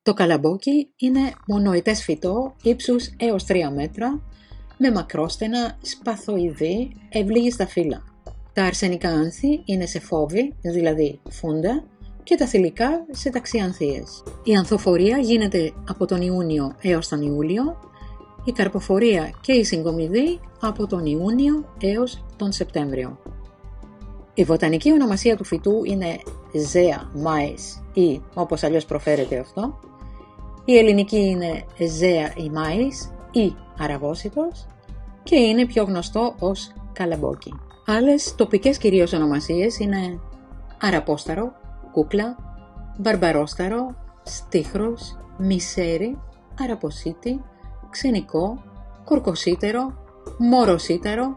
Το καλαμπόκι είναι μονοετές φυτό ύψους έως 3 μέτρα, με μακρόστενα, σπαθοειδή, ευλίγιστα φύλλα. Τα αρσενικά άνθη είναι σε φόβη, δηλαδή φούντα, και τα θηλυκά σε ταξιανθείες. Η ανθοφορία γίνεται από τον Ιούνιο έως τον Ιούλιο, η καρποφορία και η συγκομιδή από τον Ιούνιο έως τον Σεπτέμβριο. Η βοτανική ονομασία του φυτού είναι Ζέα μάης ή όπως αλλιώς προφέρεται αυτό. Η ελληνική είναι Ζέα ή μάης ή αραβόσιτος και είναι πιο γνωστό ως καλαμπόκι. Άλλες τοπικές κυρίως ονομασίες είναι αραπόσταρο, κούκλα, μπαρμπαρόσταρο, στίχρος, μισέρι, αραποσίτη, ξενικό, κορκοσίτερο, μωροσίτερο,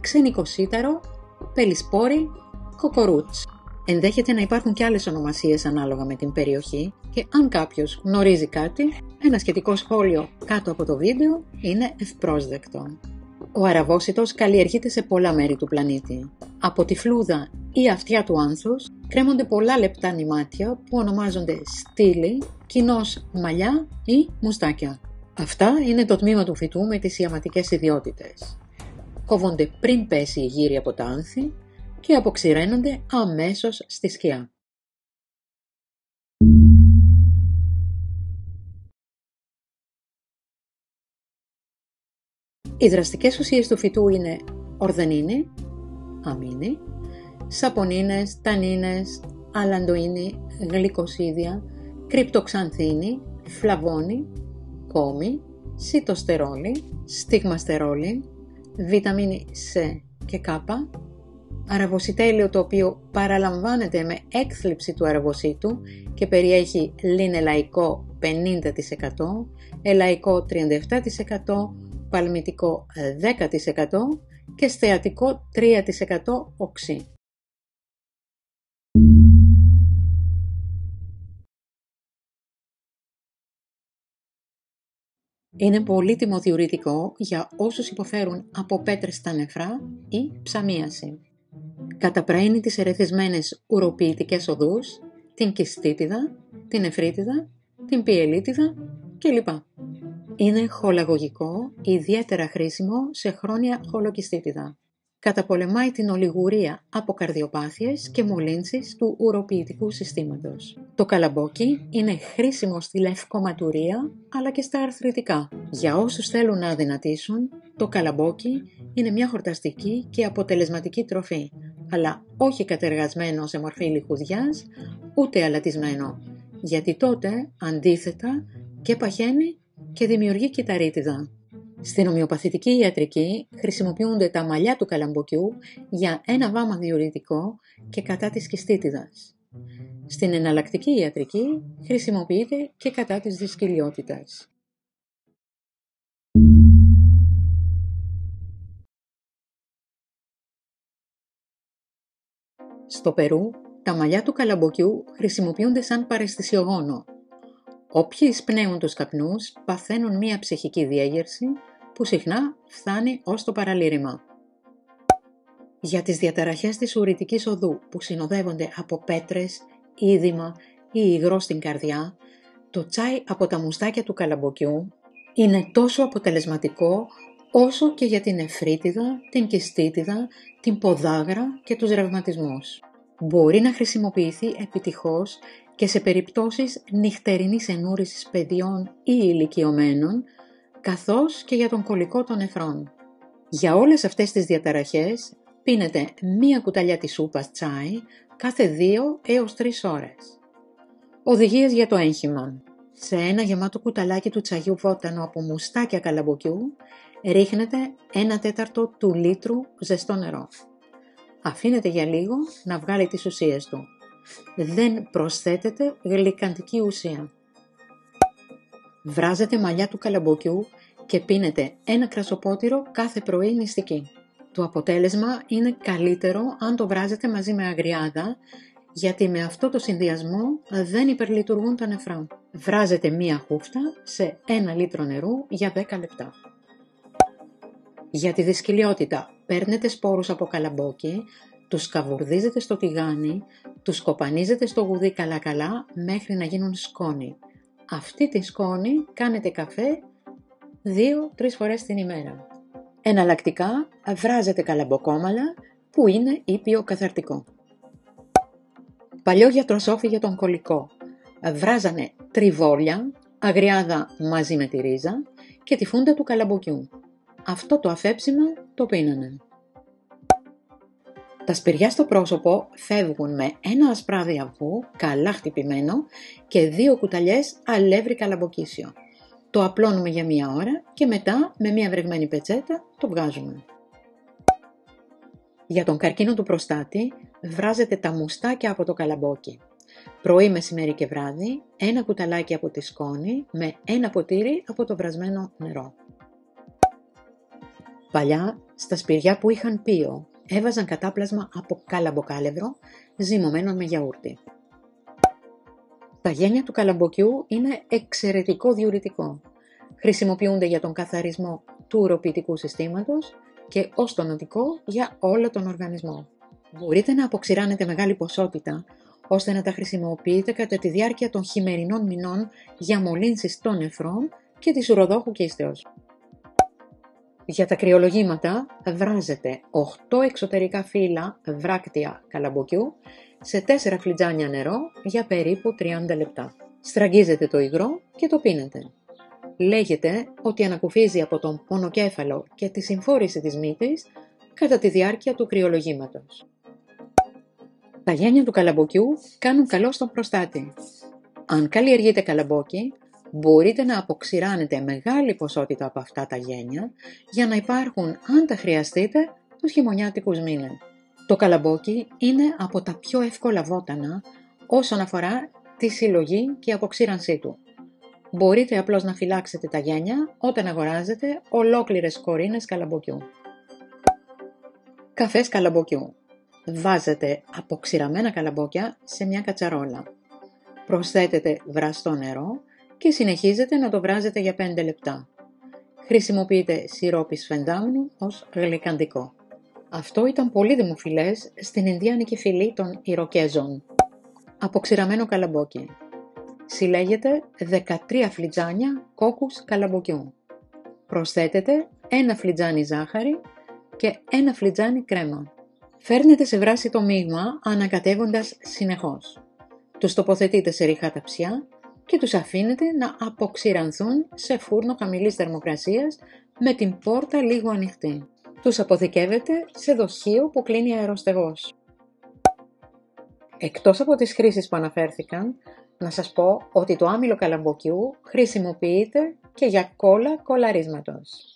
ξενικοσίτερο, πελισπόρι, κοκορούτς. Ενδέχεται να υπάρχουν και άλλες ονομασίες ανάλογα με την περιοχή και αν κάποιος γνωρίζει κάτι, ένα σχετικό σχόλιο κάτω από το βίντεο είναι ευπρόσδεκτο. Ο αραβόσιτος καλλιεργείται σε πολλά μέρη του πλανήτη. Από τη φλούδα ή αυτιά του άνθους κρέμονται πολλά λεπτά νημάτια που ονομάζονται στήλοι, κοινώς μαλλιά ή μουστάκια. Αυτά είναι το τμήμα του φυτού με τις ιαματικές ιδιότητες. Κόβονται πριν πέσει η γύρι από τα άνθη και αποξηραίνονται αμέσως στη σκιά. Οι δραστικές ουσίες του φυτού είναι ορδενίνη, αμίνη, σαπονίνες, τανίνες, αλαντοίνη, γλυκοσίδια, κρυπτοξανθίνη, φλαβόνη, κόμη, σιτοστερόλη, στιγμαστερόλη, βιταμίνη C και K, αραβοσιτέλαιο το οποίο παραλαμβάνεται με έκθλιψη του αραβοσίτου και περιέχει λινελαϊκό 50%, ελαϊκό 37%, παλμιτικό 10% και στεατικό 3% οξύ. Είναι πολύτιμο διουρητικό για όσους υποφέρουν από πέτρες στα νεφρά ή ψαμίαση. Καταπραίνει τις ερεθισμένες ουροποιητικές οδούς, την κιστίτιδα, την νεφρίτιδα, την πιελίτιδα κλπ. Είναι χολαγωγικό, ιδιαίτερα χρήσιμο σε χρόνια χολοκιστίτιδα. Καταπολεμάει την ολιγουρία από καρδιοπάθειες και μολύνσεις του ουροποιητικού συστήματος. Το καλαμπόκι είναι χρήσιμο στη λευκοματουρία αλλά και στα αρθριτικά. Για όσους θέλουν να αδυνατήσουν, το καλαμπόκι είναι μια χορταστική και αποτελεσματική τροφή, αλλά όχι κατεργασμένο σε μορφή λιχουδιάς, ούτε αλατισμένο, γιατί τότε αντίθετα και παχαίνει και δημιουργεί κυταρίτιδα. Στην ομοιοπαθητική ιατρική χρησιμοποιούνται τα μαλλιά του καλαμποκιού για ένα βάμα διουρητικό και κατά της κιστίτιδας. Στην εναλλακτική ιατρική χρησιμοποιείται και κατά της δυσκυλιότητας. Στο Περού, τα μαλλιά του καλαμποκιού χρησιμοποιούνται σαν παραισθησιογόνο. Όποιοι εισπνέουν τους καπνούς παθαίνουν μία ψυχική διέγερση που συχνά φτάνει ως το παραλήρημα. Για τις διαταραχές της ουρητικής οδού που συνοδεύονται από πέτρες, είδημα ή υγρό στην καρδιά, το τσάι από τα μουστάκια του καλαμποκιού είναι τόσο αποτελεσματικό όσο και για την νεφρίτιδα, την κιστίτιδα, την ποδάγρα και τους ρευματισμούς. Μπορεί να χρησιμοποιηθεί επιτυχώς και σε περιπτώσεις νυχτερινής ενούρησης παιδιών ή ηλικιωμένων, καθώς και για τον κολικό των νεφρών. Για όλες αυτές τις διαταραχές πίνετε μία κουταλιά της σούπας τσάι κάθε 2 έως 3 ώρες. Οδηγίες για το έγχημα. Σε ένα γεμάτο κουταλάκι του τσαγιού βότανο από μουστάκια καλαμποκιού ρίχνετε 1/4 του λίτρου ζεστό νερό. Αφήνετε για λίγο να βγάλει τις ουσίες του. Δεν προσθέτετε γλυκαντική ουσία. Βράζετε μαλλιά του καλαμποκιού και πίνετε 1 κρασοπότηρο κάθε πρωί νηστική. Το αποτέλεσμα είναι καλύτερο αν το βράζετε μαζί με αγριάδα, γιατί με αυτό το συνδυασμό δεν υπερλειτουργούν τα νεφρά. Βράζετε μία χούφτα σε 1 λίτρο νερού για 10 λεπτά. Για τη δυσκυλιότητα παίρνετε σπόρους από καλαμπόκι, τους καβουρδίζετε στο τηγάνι, τους κοπανίζετε στο γουδί καλά-καλά μέχρι να γίνουν σκόνη. αυτή τη σκόνη κάνετε καφέ 2-3 φορές την ημέρα. Εναλλακτικά βράζετε καλαμποκόμαλα που είναι ήπιο καθαρτικό. Παλιό γιατροσόφι για τον κολικό. Βράζανε τριβόλια, αγριάδα μαζί με τη ρίζα και τη φούντα του καλαμποκιού. Αυτό το αφέψιμα το πίνανε. Τα σπηριά στο πρόσωπο φεύγουν με ένα ασπράδι αυγού καλά χτυπημένο και 2 κουταλιές αλεύρι καλαμποκίσιο. Το απλώνουμε για 1 ώρα και μετά με μια βρεγμένη πετσέτα το βγάζουμε. Για τον καρκίνο του προστάτη βράζετε τα μουστάκια από το καλαμπόκι. Πρωί, μεσημέρι και βράδυ 1 κουταλάκι από τη σκόνη με 1 ποτήρι από το βρασμένο νερό. Παλιά στα σπηριά που είχαν πίο έβαζαν κατάπλασμα από καλαμποκάλευρο ζυμωμένο με γιαούρτι. Τα γένια του καλαμποκιού είναι εξαιρετικό διουρητικό. Χρησιμοποιούνται για τον καθαρισμό του ουροποιητικού συστήματος και ως τονωτικό για όλο τον οργανισμό. Μπορείτε να αποξηράνετε μεγάλη ποσότητα ώστε να τα χρησιμοποιείτε κατά τη διάρκεια των χειμερινών μηνών για μολύνσεις των νεφρών και της ουροδόχου κίστεως. Για τα κρυολογήματα βράζετε 8 εξωτερικά φύλλα βράκτια καλαμποκιού σε 4 φλιτζάνια νερό για περίπου 30 λεπτά. Στραγγίζετε το υγρό και το πίνετε. Λέγεται ότι ανακουφίζει από τον πονοκέφαλο και τη συμφόρηση της μύτης κατά τη διάρκεια του κρυολογήματος. Τα γένια του καλαμποκιού κάνουν καλό στον προστάτη. Αν καλλιεργείτε καλαμπόκι, μπορείτε να αποξηράνετε μεγάλη ποσότητα από αυτά τα γένια για να υπάρχουν, αν τα χρειαστείτε, τους χειμωνιάτικους μήνες. Το καλαμπόκι είναι από τα πιο εύκολα βότανα όσον αφορά τη συλλογή και αποξήρανσή του. Μπορείτε απλώς να φυλάξετε τα γένια όταν αγοράζετε ολόκληρες κορίνες καλαμποκιού. Καφές καλαμποκιού. Βάζετε αποξηραμένα καλαμπόκια σε μια κατσαρόλα. Προσθέτετε βραστό νερό και συνεχίζετε να το βράζετε για 5 λεπτά. Χρησιμοποιείτε σιρόπι σφεντάμνου ως γλυκαντικό. Αυτό ήταν πολύ δημοφιλές στην Ινδιάνικη φυλή των Ιροκέζων. Αποξηραμένο καλαμπόκι. Συλλέγετε 13 φλιτζάνια κόκκους καλαμποκιού. Προσθέτετε 1 φλιτζάνι ζάχαρη και 1 φλιτζάνι κρέμα. Φέρνετε σε βράση το μείγμα ανακατεύοντας συνεχώς. Τους τοποθετείτε σε ρηχά ταψιά και τους αφήνετε να αποξηρανθούν σε φούρνο χαμηλής θερμοκρασίας με την πόρτα λίγο ανοιχτή. Τους αποθηκεύετε σε δοχείο που κλείνει αεροστεγός. Εκτός από τις χρήσεις που αναφέρθηκαν, να σας πω ότι το άμυλο καλαμποκιού χρησιμοποιείται και για κόλλα κολαρίσματος.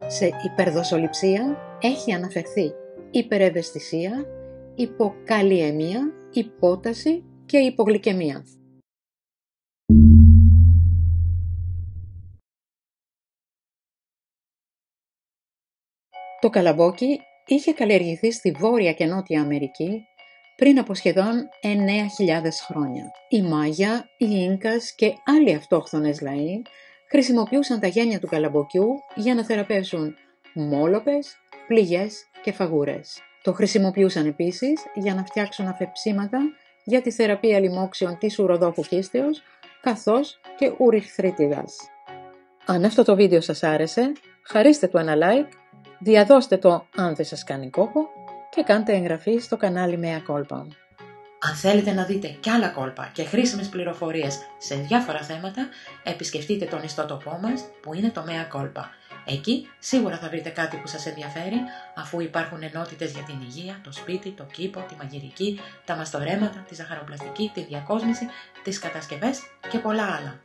Σε υπερδοσοληψία έχει αναφερθεί υπερευαισθησία, υποκαλλιαιμία, υπόταση και υπογλυκαιμία. Το καλαμπόκι είχε καλλιεργηθεί στη Βόρεια και Νότια Αμερική πριν από σχεδόν 9.000 χρόνια. Οι Μάγια, οι Ίνκας και άλλοι αυτόχθονες λαοί χρησιμοποιούσαν τα γένια του καλαμποκιού για να θεραπεύσουν μόλοπες, πληγές και φαγούρες. Το χρησιμοποιούσαν επίσης για να φτιάξουν αφεψίματα για τη θεραπεία λοιμόξεων της ουροδόχου κίστεως, καθώς και ουριθρίτιδας. Αν αυτό το βίντεο σας άρεσε, χαρίστε του ένα like, διαδώστε το αν δεν σας κάνει κόπο και κάντε εγγραφή στο κανάλι Mea Culpa. Αν θέλετε να δείτε κι άλλα κόλπα και χρήσιμες πληροφορίες σε διάφορα θέματα, επισκεφτείτε τον ιστότοπό μας που είναι το Mea Culpa. Εκεί σίγουρα θα βρείτε κάτι που σας ενδιαφέρει, αφού υπάρχουν ενότητες για την υγεία, το σπίτι, το κήπο, τη μαγειρική, τα μαστορέματα, τη ζαχαροπλαστική, τη διακόσμηση, τις κατασκευές και πολλά άλλα.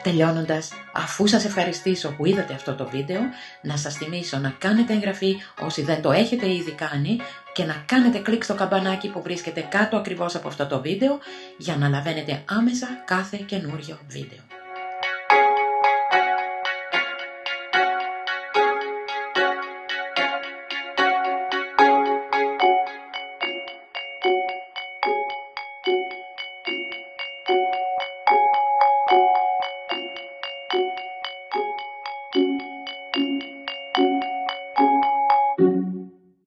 Τελειώνοντας, αφού σας ευχαριστήσω που είδατε αυτό το βίντεο, να σας θυμίσω να κάνετε εγγραφή όσοι δεν το έχετε ήδη κάνει και να κάνετε κλικ στο καμπανάκι που βρίσκεται κάτω ακριβώς από αυτό το βίντεο για να λαβαίνετε άμεσα κάθε καινούριο βίντεο.